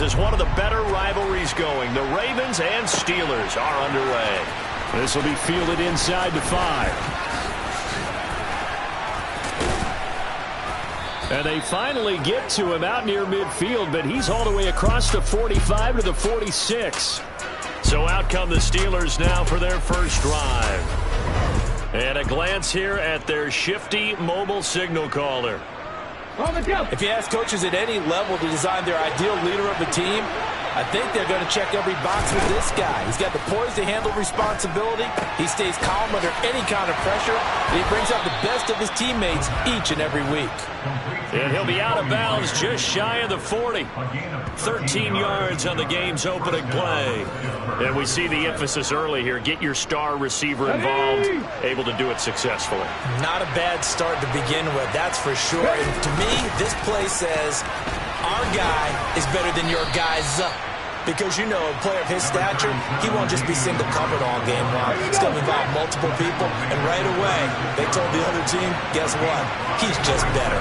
as one of the better rivalries going. The Ravens and Steelers are underway. This will be fielded inside the 5. And they finally get to him out near midfield, but he's all the way across the 45 to the 46. So out come the Steelers now for their first drive. And a glance here at their shifty mobile signal caller. If you ask coaches at any level to design their ideal leader of the team, I think they're going to check every box with this guy. He's got the poise to handle responsibility. He stays calm under any kind of pressure. And he brings out the best of his teammates each and every week. And he'll be out of bounds just shy of the 40. 13 yards on the game's opening play. And we see the emphasis early here. Get your star receiver involved. Able to do it successfully. Not a bad start to begin with, that's for sure. And to me, this play says our guy is better than your guy's. Because, you know, a player of his stature, he won't just be single covered all game long. He's going to involve multiple people. And right away, they told the other team, guess what? He's just better.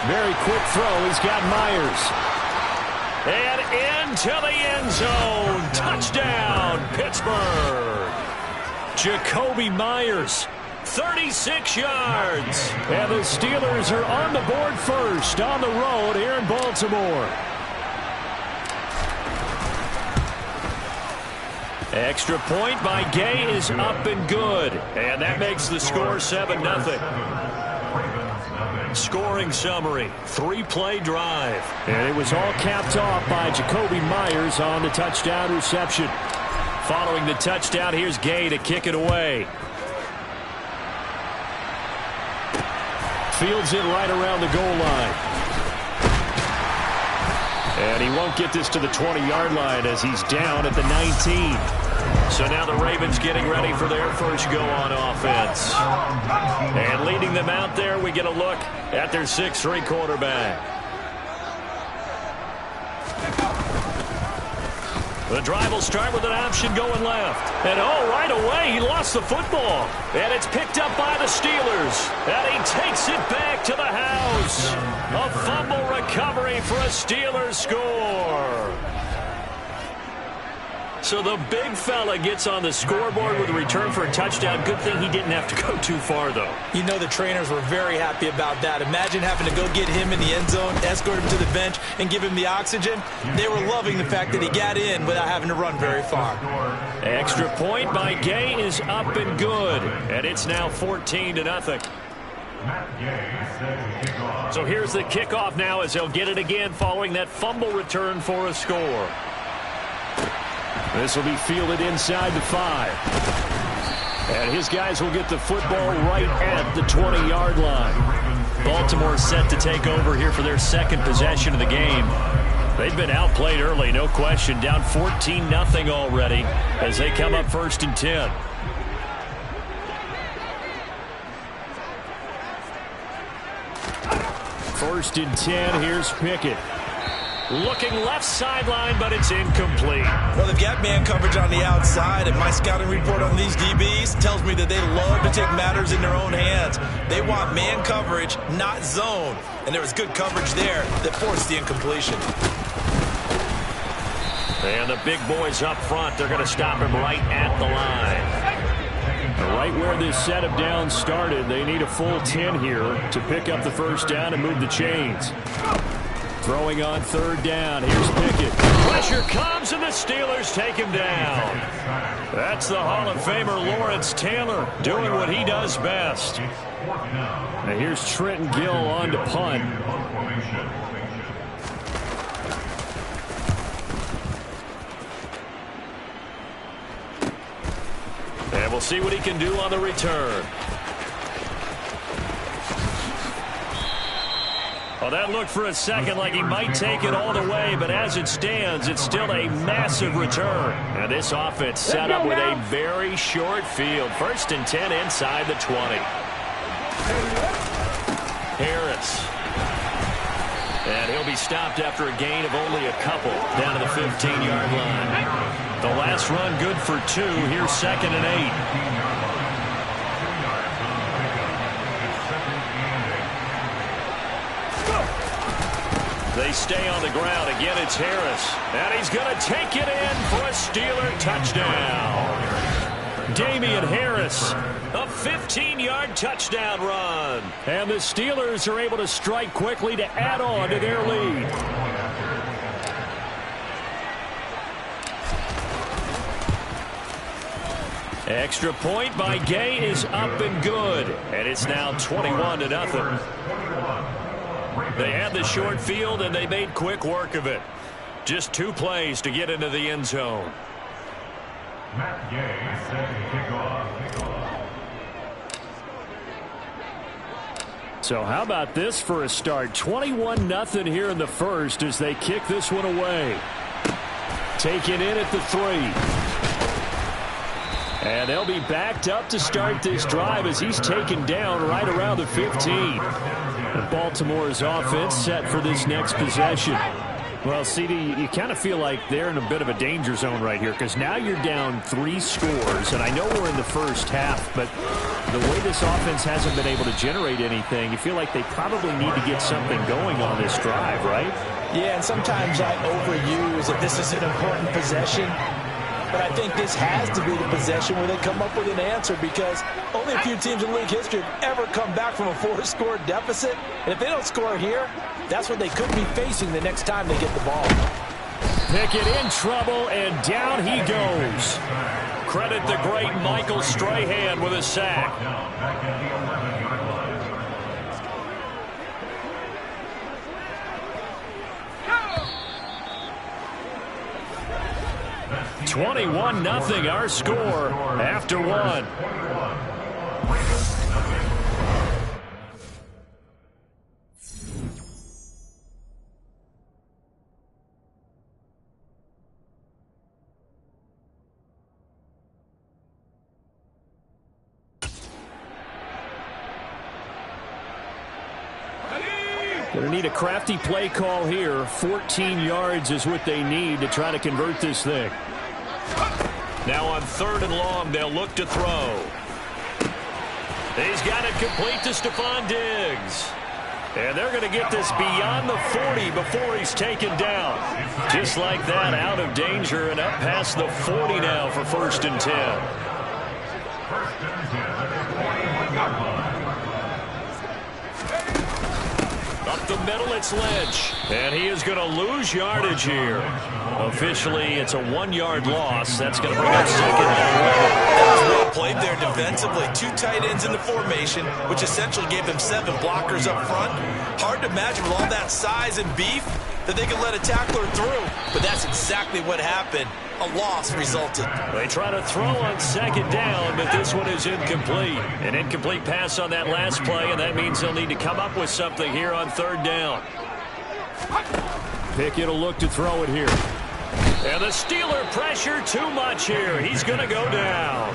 Very quick throw. He's got Myers. And into the end zone. Touchdown, Pittsburgh. Jacoby Myers. 36 yards. And the Steelers are on the board first on the road here in Baltimore. Extra point by Gay is up and good. And that makes the score 7-0. Scoring summary, 3-play drive. And it was all capped off by Jacoby Myers on the touchdown reception. Following the touchdown, here's Gay to kick it away. Fields it right around the goal line. And he won't get this to the 20-yard line as he's down at the 19. So now the Ravens getting ready for their first go on offense. And leading them out there, we get a look at their 6'3" quarterback. The drive will start with an option going left. And right away, he lost the football. And it's picked up by the Steelers. And he takes it back to the house. A fumble recovery for a Steelers score. So the big fella gets on the scoreboard with a return for a touchdown. Good thing he didn't have to go too far, though. You know the trainers were very happy about that. Imagine having to go get him in the end zone, escort him to the bench, and give him the oxygen. They were loving the fact that he got in without having to run very far. Extra point by Gay is up and good. And it's now 14-0. So here's the kickoff now as they'll get it again following that fumble return for a score. This will be fielded inside the 5. And his guys will get the football right at the 20-yard line. Baltimore set to take over here for their second possession of the game. They've been outplayed early, no question. Down 14-0 already as they come up 1st and 10. First and 10, here's Pickett. Looking left sideline, but it's incomplete. Well, they've got man coverage on the outside, and my scouting report on these DBs tells me that they love to take matters in their own hands. They want man coverage, not zone. And there was good coverage there that forced the incompletion. And the big boys up front, they're going to stop him right at the line. Right where this set of downs started, they need a full 10 here to pick up the first down and move the chains. Throwing on 3rd down. Here's Pickett. Pressure comes, and the Steelers take him down. That's the Hall of Famer Lawrence Taylor doing what he does best. Now here's Trenton Gill on to punt. And we'll see what he can do on the return. Well, that looked for a second like he might take it all the way, but as it stands, it's still a massive return. And this offense set up with a very short field. 1st and 10 inside the 20. Harris. And he'll be stopped after a gain of only a couple down to the 15-yard line. The last run good for 2. Here's 2nd and 8. They stay on the ground. Again, it's Harris. And he's going to take it in for a Steeler touchdown. Damian Harris, a 15-yard touchdown run. And the Steelers are able to strike quickly to add on to their lead. Extra point by Gay is up and good. And it's now 21-0. They had the short field, and they made quick work of it. Just 2 plays to get into the end zone. So how about this for a start? 21-0 here in the first as they kick this one away. Taken in at the 3. And they'll be backed up to start this drive as he's taken down right around the 15. And Baltimore's offense set for this next possession. Well, CD, you kind of feel like they're in a bit of a danger zone right here because now you're down 3 scores. And I know we're in the first half, but the way this offense hasn't been able to generate anything, you feel like they probably need to get something going on this drive, right? Yeah, and sometimes I overuse that this is an important possession. But I think this has to be the possession where they come up with an answer because only a few teams in league history have ever come back from a 4-score deficit. And if they don't score here, that's what they could be facing the next time they get the ball. Pickett in trouble, and down he goes. Credit the great Michael Strahan with a sack. 21-0 our score after 1. Going to need a crafty play call here. 14 yards is what they need to try to convert this thing. Now on 3rd and long, they'll look to throw. He's got it complete to Stephon Diggs. And they're going to get this beyond the 40 before he's taken down. Just like that, out of danger and up past the 40 now for 1st and 10. Up the middle, it's Lynch. And he is going to lose yardage here. Officially, it's a 1-yard loss. That's going to bring up 2nd and 11. That was well played there defensively. 2 tight ends in the formation, which essentially gave them 7 blockers up front. Hard to imagine with all that size and beef that they could let a tackler through. But that's exactly what happened. A loss resulted. They try to throw on 2nd down, but this one is incomplete. An incomplete pass on that last play, and that means they'll need to come up with something here on 3rd down. Pickett will look to throw it here. And the Steeler pressure too much here. He's going to go down.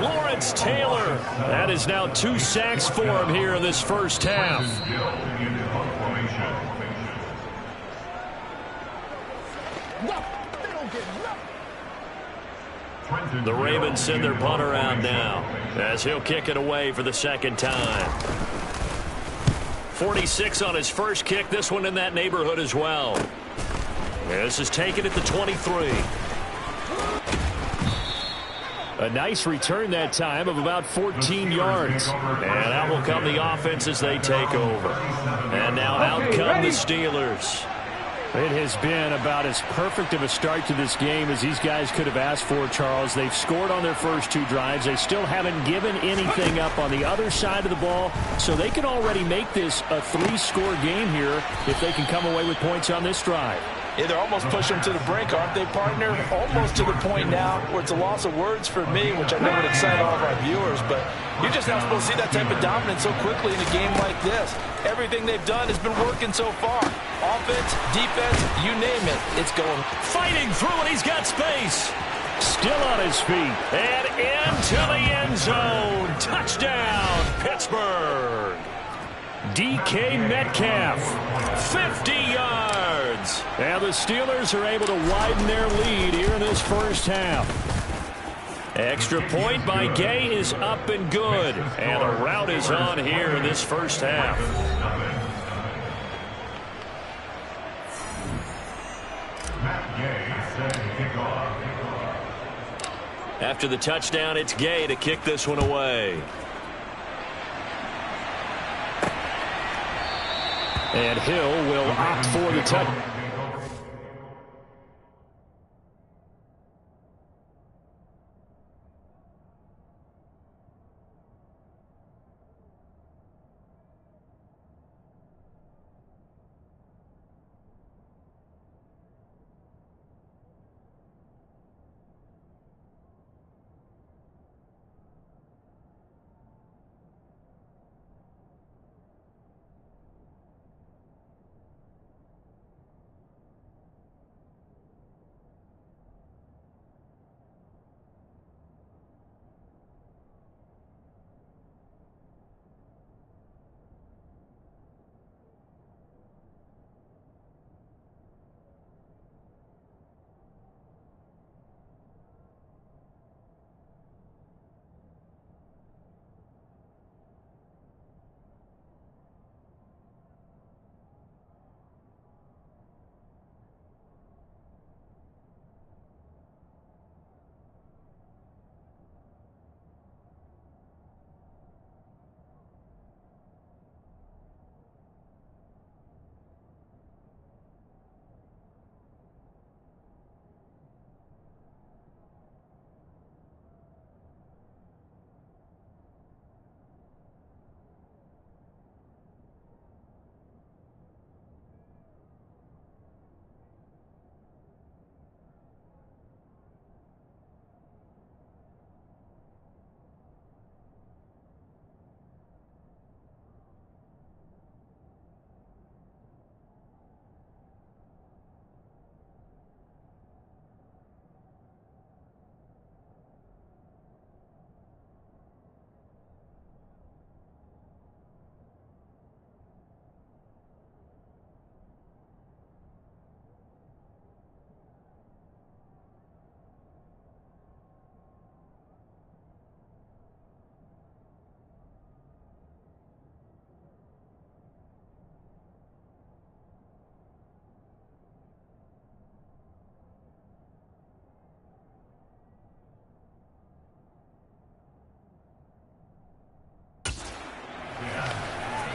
Lawrence Taylor. That is now 2 sacks for him here in this first half. The Ravens send their punter out now as he'll kick it away for the 2nd time. 46 on his first kick. This one in that neighborhood as well. This is taken at the 23. A nice return that time of about 14 yards. And out will come the offense as they take over. And now out come the Steelers. It has been about as perfect of a start to this game as these guys could have asked for, Charles. They've scored on their first 2 drives. They still haven't given anything up on the other side of the ball, so they can already make this a 3-score game here if they can come away with points on this drive. Yeah, they're almost pushing them to the brink, aren't they, partner? Almost to the point now where it's a loss of words for me, which I know would excite all of our viewers, but you're just not supposed to see that type of dominance so quickly in a game like this. Everything they've done has been working so far. Offense, defense, you name it, it's going. Fighting through, and he's got space. Still on his feet. And into the end zone. Touchdown, Pittsburgh. DK Metcalf, 50 yards. And the Steelers are able to widen their lead here in this first half. Extra point by Gay is up and good. And the route is on here in this first half. After the touchdown, it's Gay to kick this one away. And Hill will opt for the touchdown.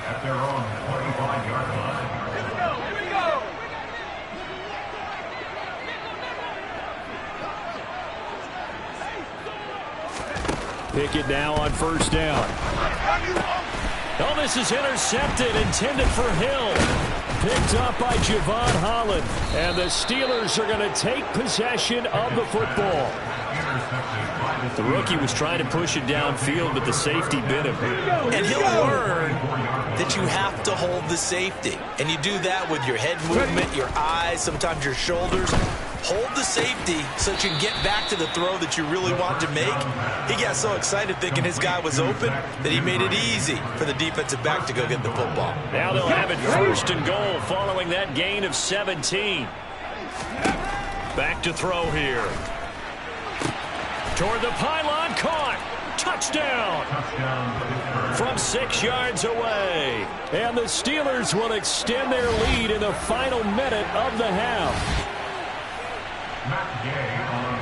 At their own 25-yard line. Here we go! Pickett now on first down. Oh, this is intercepted, intended for Hill. Picked up by Javon Holland. And the Steelers are going to take possession of the football. The rookie was trying to push it downfield, but the safety bit him. And he'll learn that you have to hold the safety. And you do that with your head movement, your eyes, sometimes your shoulders. Hold the safety so that you can get back to the throw that you really want to make. He got so excited thinking his guy was open that he made it easy for the defensive back to go get the football. Now they'll have it first and goal following that gain of 17. Back to throw here. Toward the pylon, caught. Touchdown. From 6 yards away. And the Steelers will extend their lead in the final minute of the half.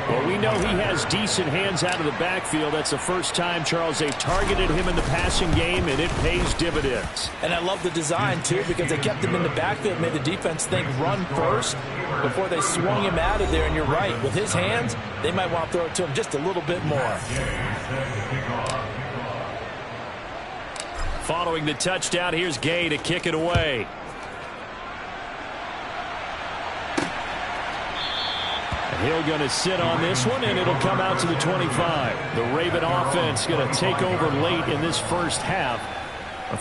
Well, we know he has decent hands out of the backfield. That's the first time, Charles, they've targeted him in the passing game, and it pays dividends. And I love the design, too, because they kept him in the backfield, made the defense think run first before they swung him out of there. And you're right, with his hands, they might want to throw it to him just a little bit more. Following the touchdown, here's Gay to kick it away. Hill going to sit on this one, and it'll come out to the 25. The Raven offense going to take over late in this first half.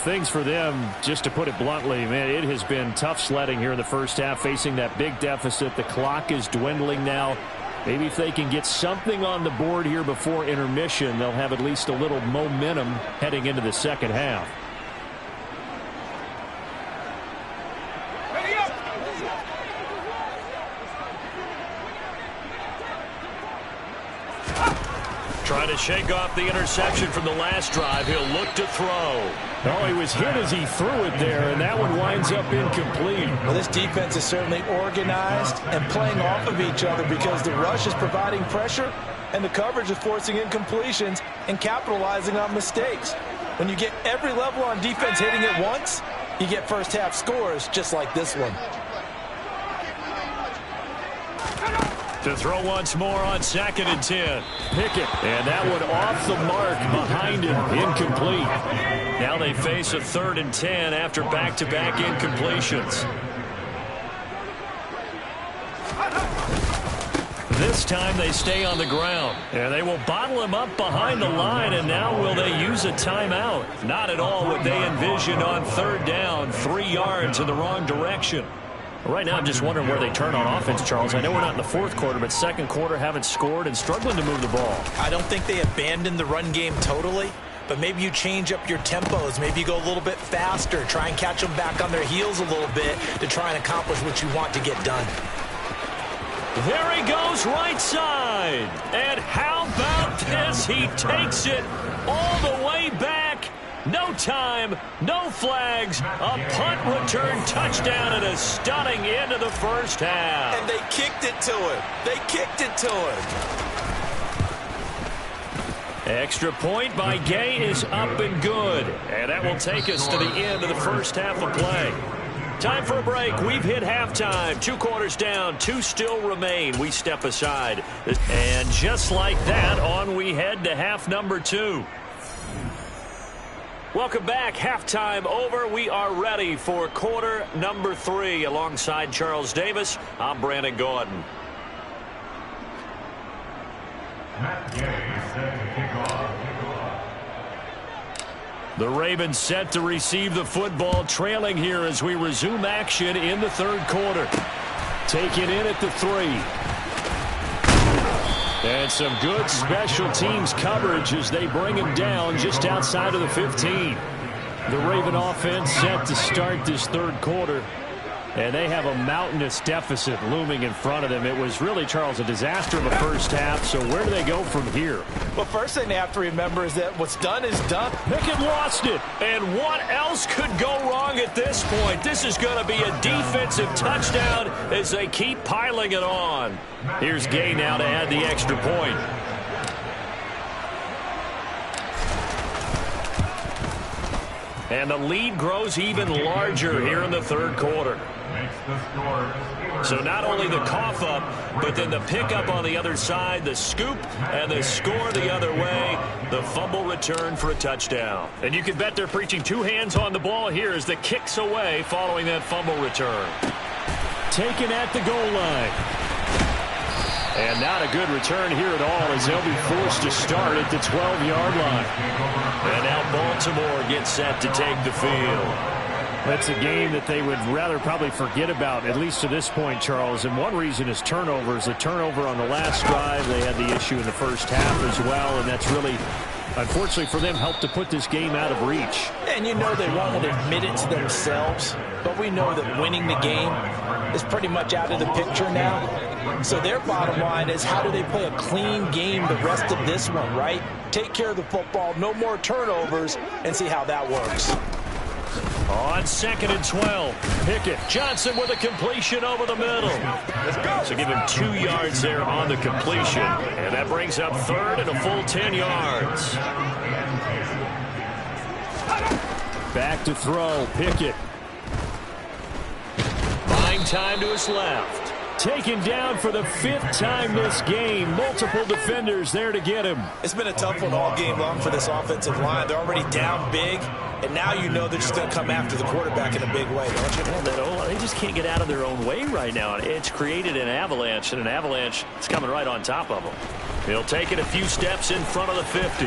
Things for them, just to put it bluntly, man, it has been tough sledding here in the first half, facing that big deficit. The clock is dwindling now. Maybe if they can get something on the board here before intermission, they'll have at least a little momentum heading into the second half. Trying to shake off the interception from the last drive. He'll look to throw. Oh, he was hit as he threw it there, and that one winds up incomplete. Well, this defense is certainly organized and playing off of each other because the rush is providing pressure and the coverage is forcing incompletions and capitalizing on mistakes. When you get every level on defense hitting it once, you get first half scores just like this one. To throw once more on 2nd and 10. Pickett, and that one off the mark behind him, incomplete. Now they face a 3rd and 10 after back-to-back incompletions. This time they stay on the ground. And they will bottle him up behind the line, and now will they use a timeout? Not at all what they envisioned on 3rd down, 3 yards in the wrong direction. Right now, I'm just wondering where they turn on offense, Charles. I know we're not in the 4th quarter, but 2nd quarter haven't scored and struggling to move the ball. I don't think they abandoned the run game totally, but maybe you change up your tempos. Maybe you go a little bit faster, try and catch them back on their heels a little bit to try and accomplish what you want to get done. There he goes right side. And how about this? He takes it all the way back. No time, no flags, a punt return touchdown and a stunning end of the first half. And they kicked it to him. They kicked it to him. Extra point by Gay is up and good. And that will take us to the end of the first half of play. Time for a break. We've hit halftime. 2 quarters down, 2 still remain. We step aside. And just like that, on we head to half number 2. Welcome back. Halftime over. We are ready for quarter number 3. Alongside Charles Davis, I'm Brandon Gordon. The Ravens set to receive the football, trailing here as we resume action in the 3rd quarter. Taken in at the 3. And some good special teams coverage as they bring him down just outside of the 15. The Raven offense set to start this 3rd quarter. And they have a mountainous deficit looming in front of them. It was really, Charles, a disaster of a first half. So where do they go from here? Well, first thing they have to remember is that what's done is done. Pickett lost it. And what else could go wrong at this point? This is going to be a defensive touchdown as they keep piling it on. Here's Gay now to add the extra point. And the lead grows even larger here in the 3rd quarter. So not only the cough up, but then the pickup on the other side, the scoop, and the score the other way, the fumble return for a touchdown. And you can bet they're preaching 2 hands on the ball here as the kick's away following that fumble return. Taken at the goal line. And not a good return here at all as they'll be forced to start at the 12-yard line. And now Baltimore gets set to take the field. That's a game that they would rather probably forget about, at least to this point, Charles. And one reason is turnovers. A turnover on the last drive. They had the issue in the first half as well, and that's really, unfortunately for them, helped to put this game out of reach. And you know they won't admit it to themselves, but we know that winning the game is pretty much out of the picture now. So their bottom line is, how do they play a clean game the rest of this one, right? Take care of the football, no more turnovers, and see how that works. On 2nd and 12, Pickett. Johnson with a completion over the middle. Let's go. So give him 2 yards there on the completion. And that brings up 3rd and a full 10 yards. Back to throw, Pickett. Buying time to his left. Taken down for the 5th time this game. Multiple defenders there to get him. It's been a tough one all game long for this offensive line. They're already down big, and now you know they're just going to come after the quarterback in a big way, don't you? Well, they just can't get out of their own way right now. It's created an avalanche, and an avalanche is coming right on top of them. He'll take it a few steps in front of the 50.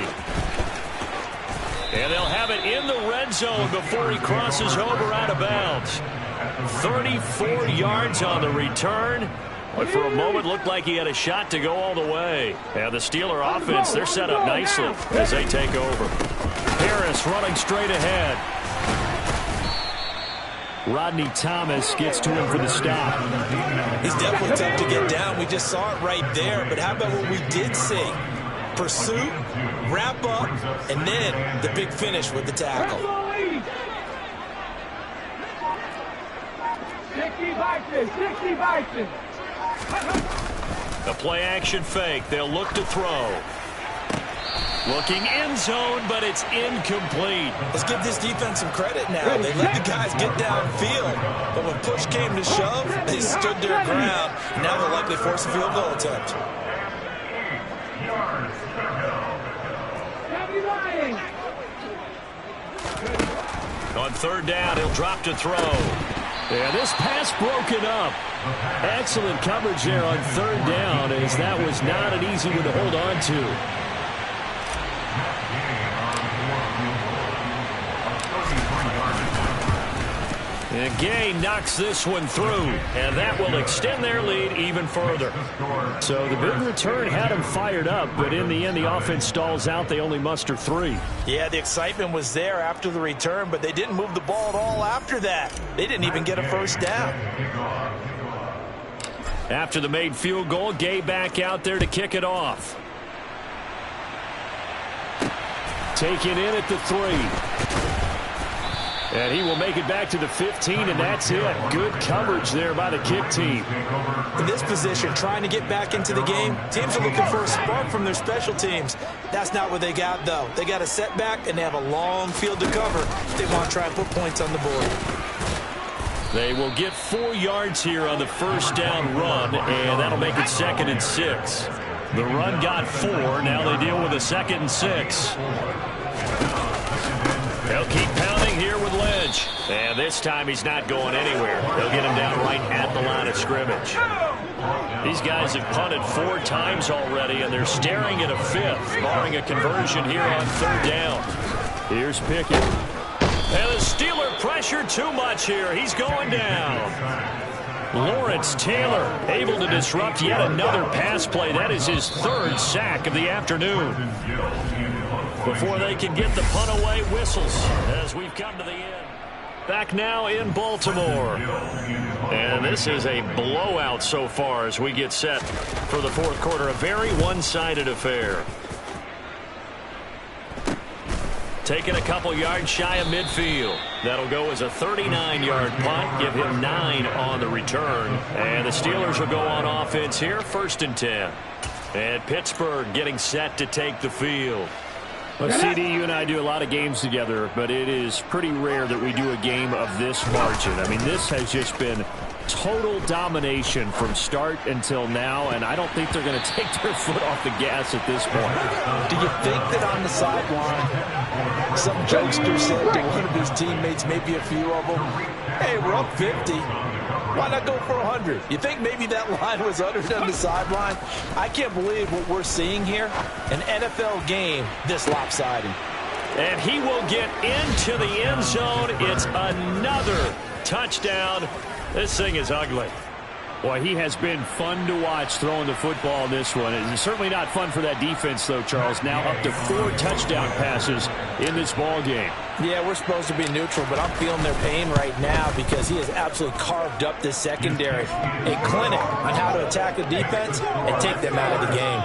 And they'll have it in the red zone before he crosses over out of bounds. 34 yards on the return, but for a moment looked like he had a shot to go all the way. And the Steeler offense, they're set up nicely as they take over. Harris running straight ahead. Rodney Thomas gets to him for the stop. He's definitely tough to get down. We just saw it right there, but how about what we did see? pursuit, wrap up, and then the big finish with the tackle. 60 Vikings. A play-action fake. They'll look to throw. Looking end zone, but it's incomplete. Let's give this defense some credit now. They let the guys get downfield, but when push came to shove, they stood their ground. Now they'll likely force a field goal attempt. On third down, he'll drop to throw. And this pass broken up. Excellent coverage there on third down, as that was not an easy one to hold on to. And Gay knocks this one through, and that will extend their lead even further. So the big return had them fired up, but in the end, the offense stalls out. They only muster 3. Yeah, the excitement was there after the return, but they didn't move the ball at all after that. They didn't even get a first down. After the made field goal, Gay back out there to kick it off. Taken in at the 3. And he will make it back to the 15, and that's it. Good coverage there by the kick team. In this position, trying to get back into the game, teams are looking for a spark from their special teams. That's not what they got, though. They got a setback, and they have a long field to cover if they want to try and put points on the board. They will get 4 yards here on the first down run, and that'll make it 2nd and 6. The run got 4. Now they deal with a 2nd and 6. They'll keep pounding here with Lynch. And this time he's not going anywhere. They'll get him down right at the line of scrimmage. These guys have punted 4 times already, and they're staring at a 5th, barring a conversion here on third down. Here's Pickett. And the Steeler pressure too much here. He's going down. Lawrence Taylor able to disrupt yet another pass play. That is his 3rd sack of the afternoon. Before they can get the punt away, whistles as we've come to the end. Back now in Baltimore. And this is a blowout so far as we get set for the fourth quarter. A very one-sided affair. Taking a couple yards shy of midfield. That'll go as a 39-yard punt. Give him 9 on the return. And the Steelers will go on offense here, 1st and 10. And Pittsburgh getting set to take the field. Well, CD, you and I do a lot of games together, but it is pretty rare that we do a game of this margin. I mean, this has just been total domination from start until now, and I don't think they're going to take their foot off the gas at this point. Do you think that on the sideline, some jokester said to one of his teammates, maybe a few of them, hey, we're up 50. Why not go for 100? You think maybe that line was uttered on the sideline? I can't believe what we're seeing here. An NFL game this lopsided. And he will get into the end zone. It's another touchdown. This thing is ugly. Boy, he has been fun to watch throwing the football in this one. It's certainly not fun for that defense, though, Charles. Now up to 4 touchdown passes in this ball game. Yeah, we're supposed to be neutral, but I'm feeling their pain right now because he has absolutely carved up this secondary. A clinic on how to attack the defense and take them out of the game.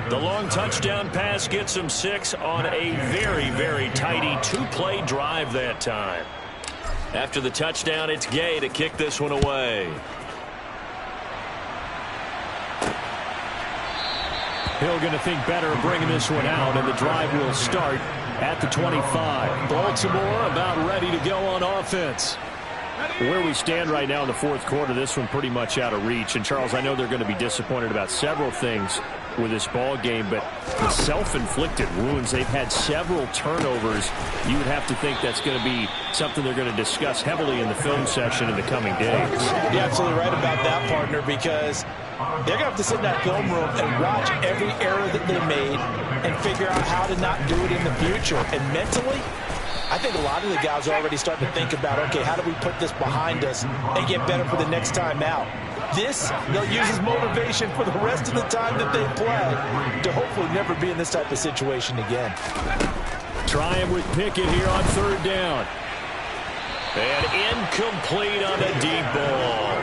The long touchdown pass gets him 6 on a very, very tidy 2-play drive that time. After the touchdown, it's Gay to kick this one away. Hill going to think better of bringing this one out, and the drive will start at the 25. Baltimore about ready to go on offense. Where we stand right now in the fourth quarter, this one pretty much out of reach. And, Charles, I know they're going to be disappointed about several things with this ball game, but the self-inflicted wounds, they've had several turnovers. You would have to think that's going to be something they're going to discuss heavily in the film session in the coming days. You're absolutely right about that, partner, because they're going to have to sit in that film room and watch every error that they made and figure out how to not do it in the future. And mentally, I think a lot of the guys are already starting to think about, okay, how do we put this behind us and get better for the next time out? This, they'll use as motivation for the rest of the time that they play to hopefully never be in this type of situation again. Trying with Pickett here on third down. And incomplete on the deep ball.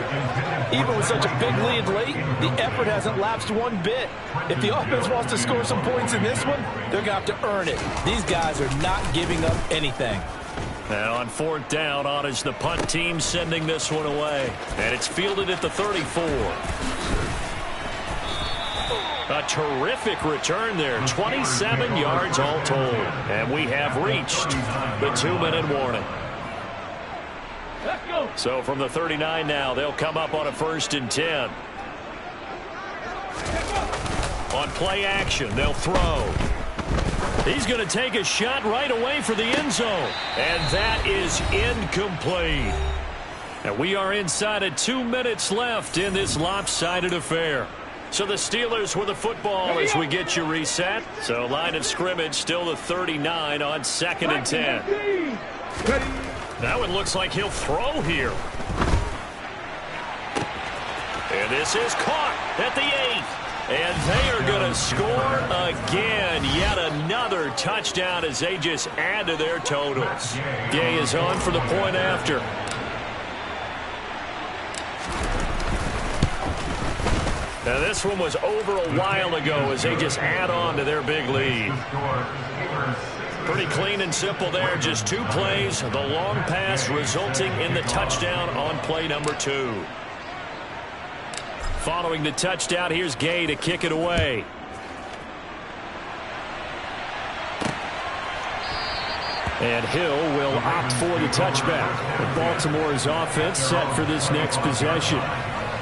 Even with such a big lead late, the effort hasn't lapsed one bit. If the offense wants to score some points in this one, they're going to have to earn it. These guys are not giving up anything. And on fourth down, on is the punt team sending this one away. And it's fielded at the 34. A terrific return there. 27 yards all told. And we have reached the 2-minute warning. So from the 39 now, they'll come up on a 1st and 10. On play action, they'll throw. He's going to take a shot right away for the end zone. And that is incomplete. And we are inside of 2 minutes left in this lopsided affair. So the Steelers with the football as we get you reset. So line of scrimmage still the 39 on 2nd and 10. That one looks like he'll throw here. And this is caught at the 8. And they are going to score again. Yet another touchdown as they just add to their totals. Gay is on for the point after. Now this one was over a while ago as they just add on to their big lead. Pretty clean and simple there. Just 2 plays. The long pass resulting in the touchdown on play number 2. Following the touchdown, here's Gay to kick it away. And Hill will opt for the touchback. Baltimore's offense set for this next possession.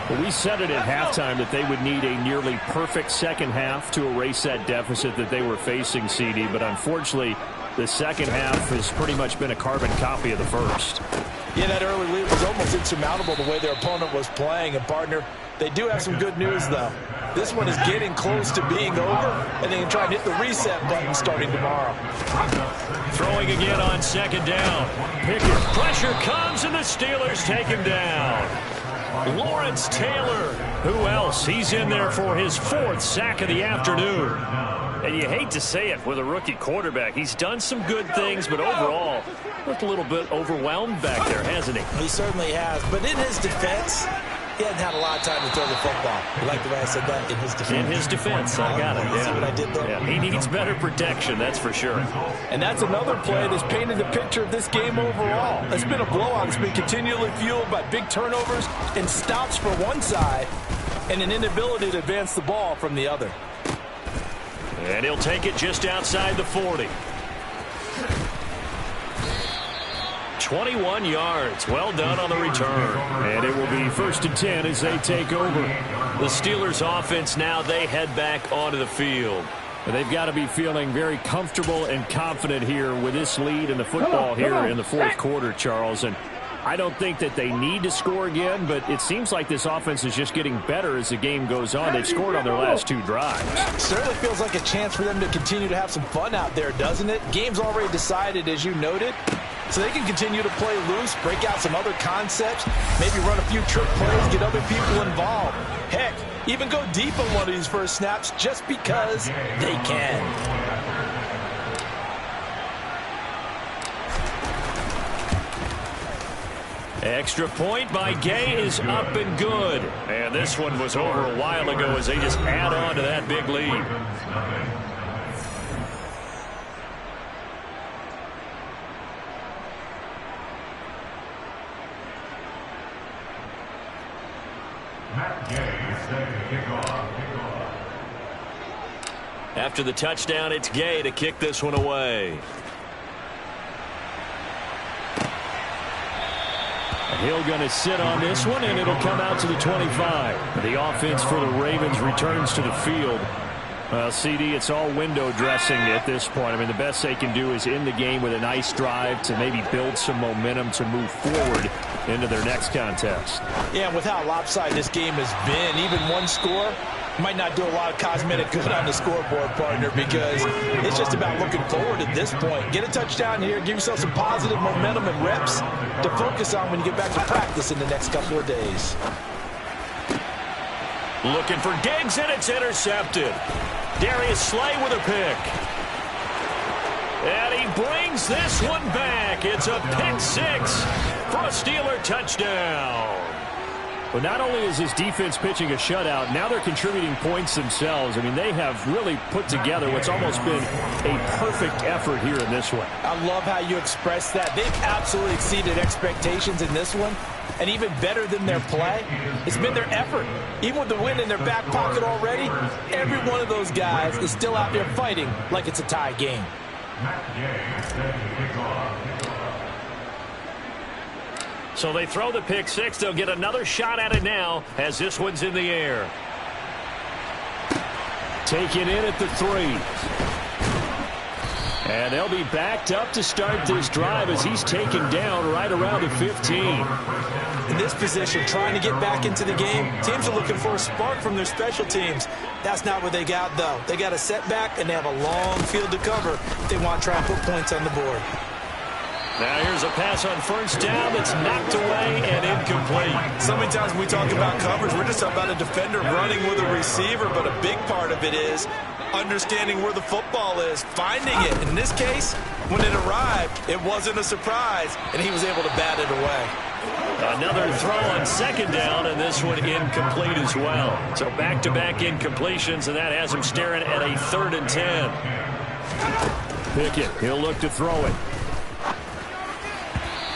Well, we said it at halftime that they would need a nearly perfect second half to erase that deficit that they were facing, CD. But unfortunately, the second half has pretty much been a carbon copy of the first. Yeah, that early lead was almost insurmountable the way their opponent was playing. And, partner, they do have some good news, though. This one is getting close to being over, and they can try and hit the reset button starting tomorrow. Throwing again on 2nd down. Pickett. Pressure comes, and the Steelers take him down. Lawrence Taylor. Who else? He's in there for his 4th sack of the afternoon. And you hate to say it with a rookie quarterback. He's done some good things, but overall, looked a little bit overwhelmed back there, hasn't he? He certainly has. But in his defense, he hasn't had a lot of time to throw the football. You like the way I said that? In his defense. In his defense, I got it. Yeah. See what I did there? Yeah, he needs better protection, that's for sure. And that's another play that's painted the picture of this game overall. It's been a blowout. It's been continually fueled by big turnovers and stops for one side and an inability to advance the ball from the other. And he'll take it just outside the 40. 21 yards. Well done on the return. And it will be 1st and 10 as they take over. The Steelers offense now, they head back onto the field. They've got to be feeling very comfortable and confident here with this lead in the football here in the 4th quarter, Charles. And I don't think that they need to score again, but it seems like this offense is just getting better as the game goes on. They've scored on their last 2 drives. Certainly feels like a chance for them to continue to have some fun out there, doesn't it? Game's already decided, as you noted. So they can continue to play loose, break out some other concepts, maybe run a few trick plays, get other people involved. Heck, even go deep on one of these first snaps just because they can. Extra point by Gay is up and good. And this one was over a while ago as they just add on to that big lead. After the touchdown, it's Gay to kick this one away. Hill going to sit on this one, and it'll come out to the 25. The offense for the Ravens returns to the field. Well, CD, it's all window dressing at this point. I mean, the best they can do is end the game with a nice drive to maybe build some momentum to move forward into their next contest. Yeah, and with how lopsided this game has been, even one score might not do a lot of cosmetic good on the scoreboard, partner, because it's just about looking forward at this point. Get a touchdown here, give yourself some positive momentum and reps to focus on when you get back to practice in the next couple of days. Looking for Diggs, and it's intercepted. Darius Slay with a pick. And he brings this one back. It's a pick 6 for a Steeler touchdown. But not only is this defense pitching a shutout, now they're contributing points themselves. I mean, they have really put together what's almost been a perfect effort here in this one. I love how you express that. They've absolutely exceeded expectations in this one. And even better than their play, it's been their effort. Even with the win in their back pocket already, every one of those guys is still out there fighting like it's a tie game. So they throw the pick six. They'll get another shot at it now as this one's in the air. Taken in at the 3. And they'll be backed up to start this drive as he's taken down right around the 15. In this position, trying to get back into the game, teams are looking for a spark from their special teams. That's not what they got, though. They got a setback, and they have a long field to cover if they want to try and put points on the board. Now here's a pass on first down that's knocked away and incomplete. So many times when we talk about coverage, we're just talking about a defender running with a receiver, but a big part of it is understanding where the football is, finding it. In this case, when it arrived, it wasn't a surprise, and he was able to bat it away. Another throw on second down, and this one incomplete as well. So back-to-back incompletions, and that has him staring at a 3rd and 10. Pickett, he'll look to throw it.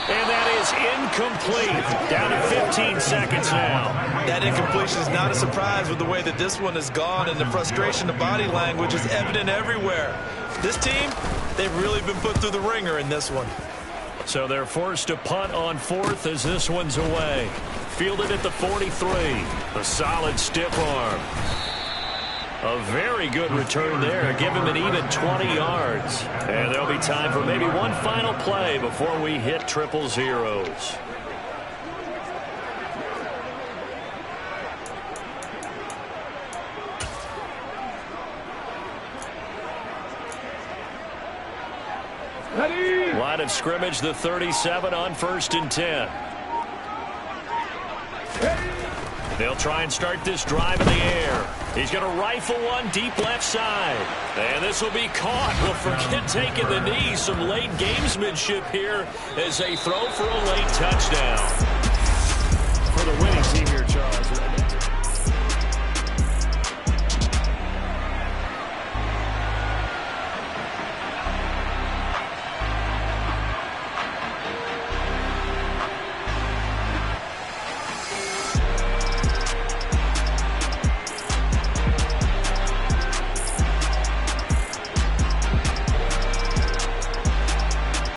And that is incomplete. Down to 15 seconds now. That incompletion is not a surprise with the way that this one has gone, and the frustration, the body language is evident everywhere. This team, they've really been put through the ringer in this one. So they're forced to punt on 4th as this one's away. Fielded at the 43. A solid stiff arm. A very good return there. Give him an even 20 yards. And there'll be time for maybe one final play before we hit triple zeros. Ready. Line of scrimmage, the 37 on 1st and 10. They'll try and start this drive in the air. He's going to rifle one deep left side. And this will be caught. Well, forget taking the knee. Some late gamesmanship here as they throw for a late touchdown. For the winning team,